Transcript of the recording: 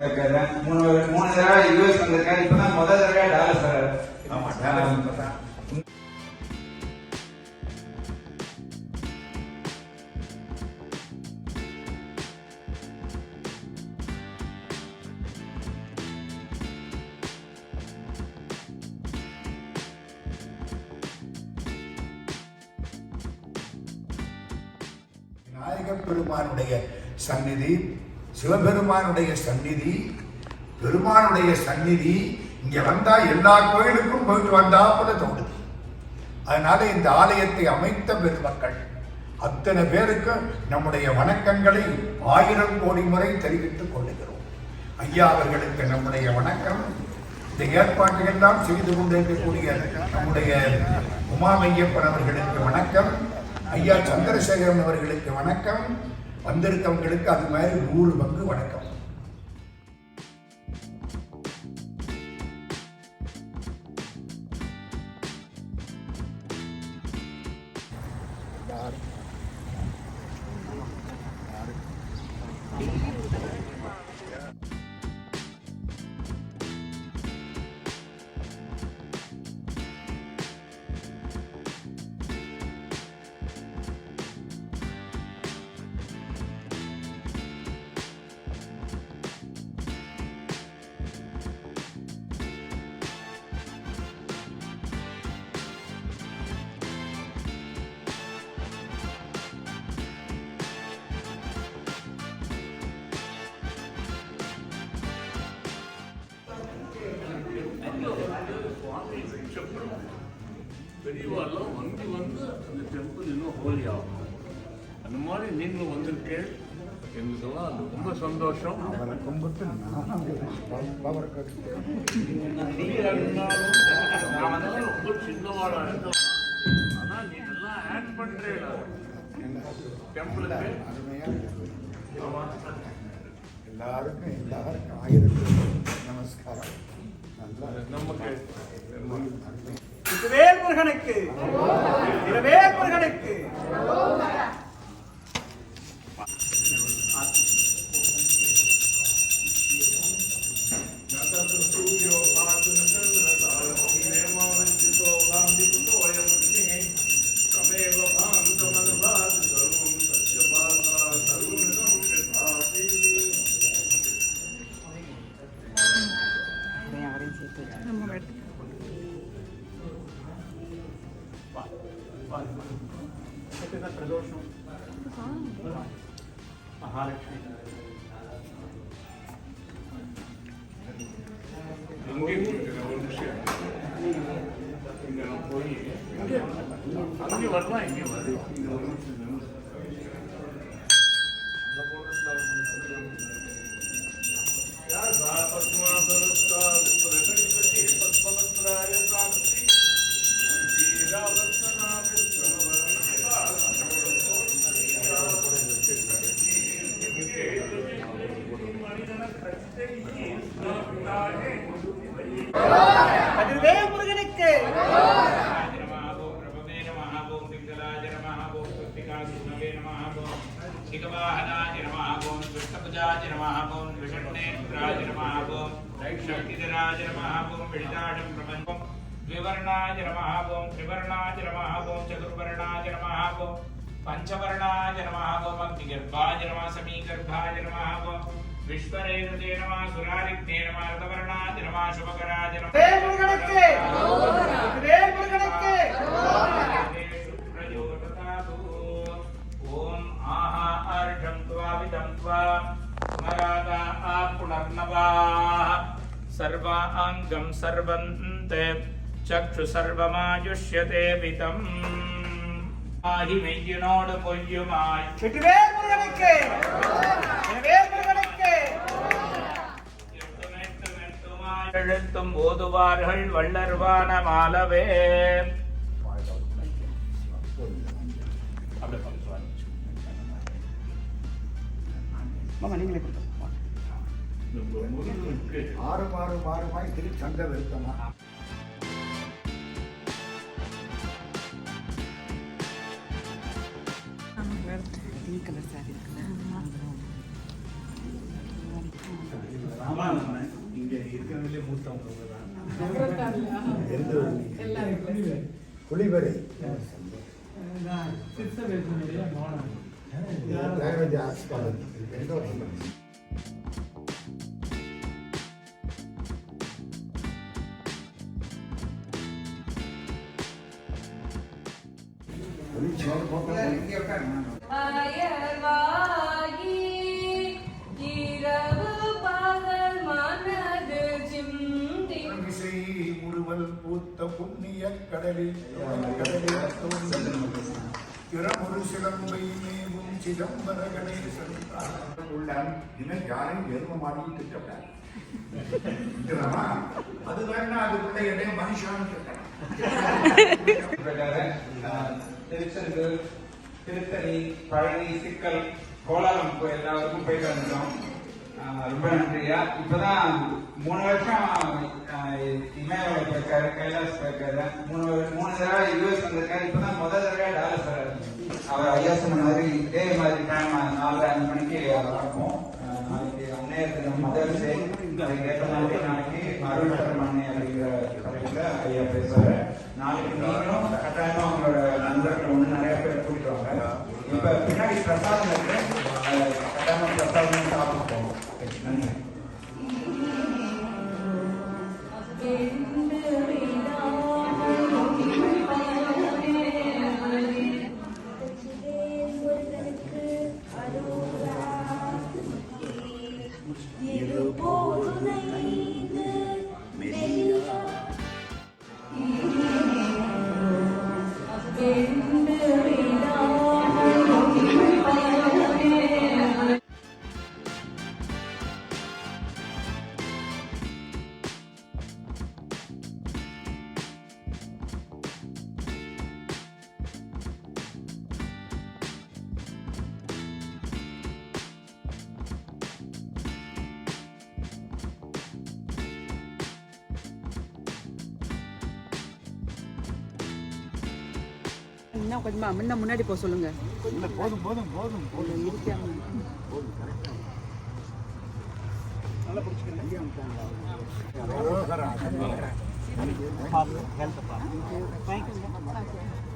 மூணு தடவை யூஎஸ் வந்திருக்காரு. இப்பதான் முதல் தடவை டாலர்ஸ் வர்றாரு. விநாயகப் பெருமானுடைய சந்நிதி, சிவபெருமானுடைய சந்நிதி, பெருமானுடைய சந்நிதி இங்க வந்தா எல்லா கோயிலுக்கும் போயிட்டு வந்தா போல தோணுது. அதனால இந்த ஆலயத்தை அமைத்த பெருமக்கள் அத்தனை பேருக்கு நம்முடைய வணக்கங்களை 1000 கோடி முறை தெரிவித்துக் கொள்ளுகிறோம். ஐயா அவர்களுக்கு நம்முடைய வணக்கம். இந்த ஏற்பாட்டையெல்லாம் செய்து கொண்டிருக்கக்கூடிய நம்முடைய உமாமையப்பன் அவர்களுக்கு வணக்கம். ஐயா சந்திரசேகரன் அவர்களுக்கு வணக்கம். வந்திருக்கவங்களுக்கு அது மாதிரி 100 பங்கு வணக்கம். பெரியவாள்லாம் வந்து அந்த டெம்பிள் இன்னும் ஹோலி ஆகும். அந்த மாதிரி நீங்களும் வந்திருக்கேன். எங்களுக்கெல்லாம் அது ரொம்ப சந்தோஷம். அவரை கும்பிட்டு ரொம்ப சின்னவாளா இருந்தோம். ஆனால் நீ நல்லா ஆட் பண்றேன் டெம்பிளுக்கு. எல்லாருக்கும் 1000 நமஸ்காரம். நமக்கு முருகனுக்கு முருகனுக்கு பிரதோஷம் மகாலட்சுமி போய் அங்கே வரலாம். இங்கே வரும். द्विवर्णाय नमः ओम त्रिवर्णाय नमः ओम चतुर्वर्णाय नमः ओम पंचवर्णाय नमः ओम अग्निगर्भाय नमः समीगर्भाय नमः ओम विश्वरेतते नमः सुरारिग्ने नमः रतवर्णाय नमः शुभकराय नमः ओम आहा अर्घं त्वाविदं त्वा स्मरादा पुनर्नवाः सर्वांगं सर्वन्ते चक्षु सर्वमायुष्यते वितम् आहि मेय्यनोड पोय्युमाय வெற்றிவேல் முருகனுக்கு எழுத்தும் ஓதுவார்கள் வள்ளர்வான மாலவே மாமா நீங்களே மாறுமாய் திருச்சங்க விருத்தமா. கலர் சாரி இருக்குல்ல இங்க இருக்கிறதுலே மூத்தவங்க தான். குளிவரை இங்க உட்காருங்க. அயர்வாகி இரவு பகல் மனது சிந்தி முறுவல் பூத்த புண்ணிய கடலில் திறமுறு சிலம்பை மேவும் சிதம்பர கணேசன் உள்ளான். இன்னும் யாரையும் எரும மாட்டி திட்டப்படாது. அது வேணா அதுக்குள்ள இடையே மனுஷான்னு திட்டம். திருச்செந்தூர், திருத்தணி, பழனி, சிக்கல், கோலாலம் எல்லாருக்கும் போயிட்டு வந்துட்டோம். ரொம்ப நன்றியா. இப்பதான் 3 வருஷம் இமயமலை போயிருக்காரு, கைலாஸ் போயிருக்காரு. 3 தடவை யூஎஸ் வந்திருக்காரு. இப்பதான் முதல் தடவை டாலஸ் வராரு. அவர் ஐயா சொன்ன மாதிரி இதே மாதிரி டைம் 4-5 மணிக்கு நடக்கும். நாளைக்கு அன்னையர் மதர் டே. அதுக்கேற்ற மாதிரி நாளைக்கு அருள் தரமண்ணை அப்படிங்கிற தலைப்புல ஐயா பேசுவாரு. நாளைக்கு நீங்களும் கட்டாயமா அவங்களோட நண்பர்கள் ஒன்று நிறைய பேர் கூட்டிட்டு வாங்க. இப்ப பின்னாடி பிரசாதம் இருக்கு, கட்டாயமா பிரசாதம் சாப்பிட்டு போவோம். நன்றி. இன்னும் கொஞ்சமா முன்ன முன்னாடி போக சொல்லுங்க. போதும் இருக்காங்க. நல்லா பிடிச்சிக்கிறேன். வாங்கிக்கோங்க.